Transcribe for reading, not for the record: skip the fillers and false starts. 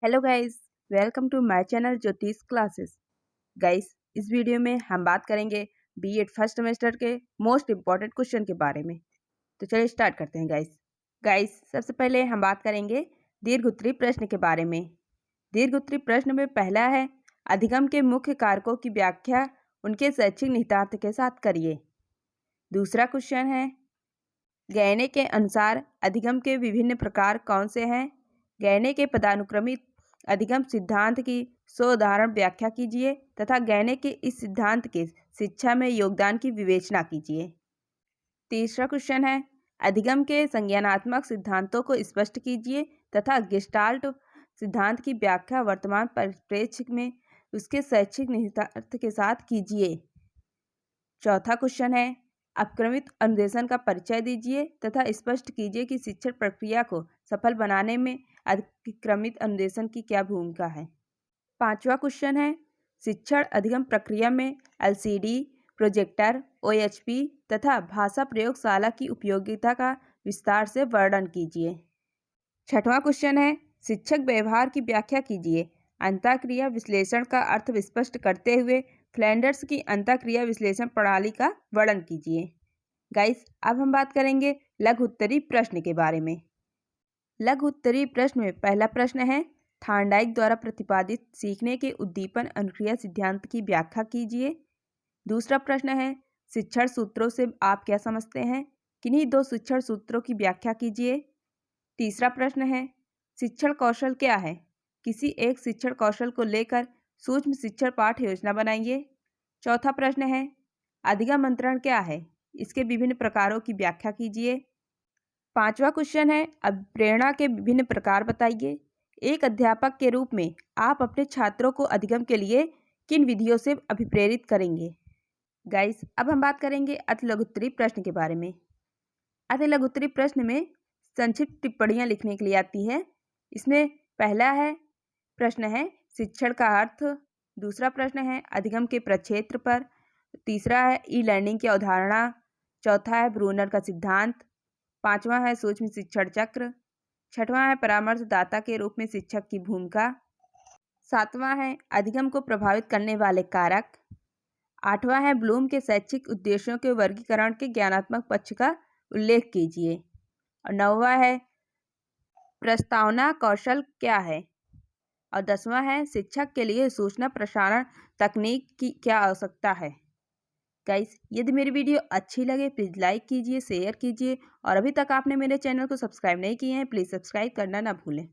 Hello guys, welcome to my channel Jyotish classes. Guys, इस video में हम बात करेंगे बीएड फर्स्ट सेमेस्टर के मोस्ट इम्पॉर्टेंट क्वेश्चन के बारे में। तो चलिए स्टार्ट करते हैं गाइस, सबसे पहले हम बात करेंगे दीर्घ-उत्तरीय प्रश्न के बारे में। दीर्घ-उत्तरीय प्रश्न में पहला है, अधिगम के मुख्य कारकों की व्याख्या उनके शैक्षिक निहितार्थ के साथ करिए। दूसरा क्वेश्चन है, गहने के अनुसार अधिगम के विभिन्न प्रकार कौन से हैं? गहने के पदानुक्रमित अधिगम सिद्धांत की 100 उदाहरण व्याख्या कीजिए तथा गहने के इस सिद्धांत के शिक्षा में योगदान की विवेचना कीजिए। तीसरा क्वेश्चन है, अधिगम के संज्ञानात्मक सिद्धांतों को स्पष्ट कीजिए तथा गेस्टाल्ट सिद्धांत की व्याख्या वर्तमान परिप्रेक्ष्य में उसके शैक्षिक निहितार्थ के साथ कीजिए। चौथा क्वेश्चन है, अपक्रमित अनुदेशन का परिचय दीजिए तथा स्पष्ट कीजिए कि शिक्षण प्रक्रिया को सफल बनाने में अतिक्रमित अनुदेशन की क्या भूमिका है। पांचवा क्वेश्चन है, शिक्षण अधिगम प्रक्रिया में एलसीडी, प्रोजेक्टर, ओएचपी तथा भाषा प्रयोगशाला की उपयोगिता का विस्तार से वर्णन कीजिए। छठवां क्वेश्चन है, शिक्षक व्यवहार की व्याख्या कीजिए। अंतःक्रिया विश्लेषण का अर्थ स्पष्ट करते हुए फ्लैंडर्स की अंतःक्रिया विश्लेषण प्रणाली का वर्णन कीजिए। गाइस, अब हम बात करेंगे लघु उत्तरीय प्रश्न के बारे में। लघु उत्तरीय प्रश्न में पहला प्रश्न है, थार्नडाइक द्वारा प्रतिपादित सीखने के उद्दीपन अनुक्रिया सिद्धांत की व्याख्या कीजिए। दूसरा प्रश्न है, शिक्षण सूत्रों से आप क्या समझते हैं? किन्हीं दो शिक्षण सूत्रों की व्याख्या कीजिए। तीसरा प्रश्न है, शिक्षण कौशल क्या है? किसी एक शिक्षण कौशल को लेकर सूक्ष्म शिक्षण पाठ योजना बनाइए। चौथा प्रश्न है, अधिगम मंत्रण क्या है? इसके विभिन्न प्रकारों की व्याख्या कीजिए। पांचवा क्वेश्चन है, अब प्रेरणा के विभिन्न प्रकार बताइए। एक अध्यापक के रूप में आप अपने छात्रों को अधिगम के लिए किन विधियों से अभिप्रेरित करेंगे? गाइस, अब हम बात करेंगे अति लघु उत्तरीय प्रश्न के बारे में। अति लघु उत्तरीय प्रश्न में संक्षिप्त टिप्पणियां लिखने के लिए आती है। इसमें पहला है प्रश्न है, शिक्षण का अर्थ। दूसरा प्रश्न है, अधिगम के प्रक्षेत्र पर। तीसरा है, ई लर्निंग की अवधारणा। चौथा है, ब्रूनर का सिद्धांत। पांचवा है, सूक्ष्म शिक्षण चक्र। छठवां है, परामर्शदाता के रूप में शिक्षक की भूमिका। सातवां है, अधिगम को प्रभावित करने वाले कारक। आठवां है, ब्लूम के शैक्षिक उद्देश्यों के वर्गीकरण के ज्ञानात्मक पक्ष का उल्लेख कीजिए। और नौवां है, प्रस्तावना कौशल क्या है? और 10वां है, शिक्षक के लिए सूचना प्रसारण तकनीक की क्या आवश्यकता है। गाइस, यदि मेरी वीडियो अच्छी लगे प्लीज़ लाइक कीजिए, शेयर कीजिए और अभी तक आपने मेरे चैनल को सब्सक्राइब नहीं किए हैं प्लीज़ सब्सक्राइब करना ना भूलें।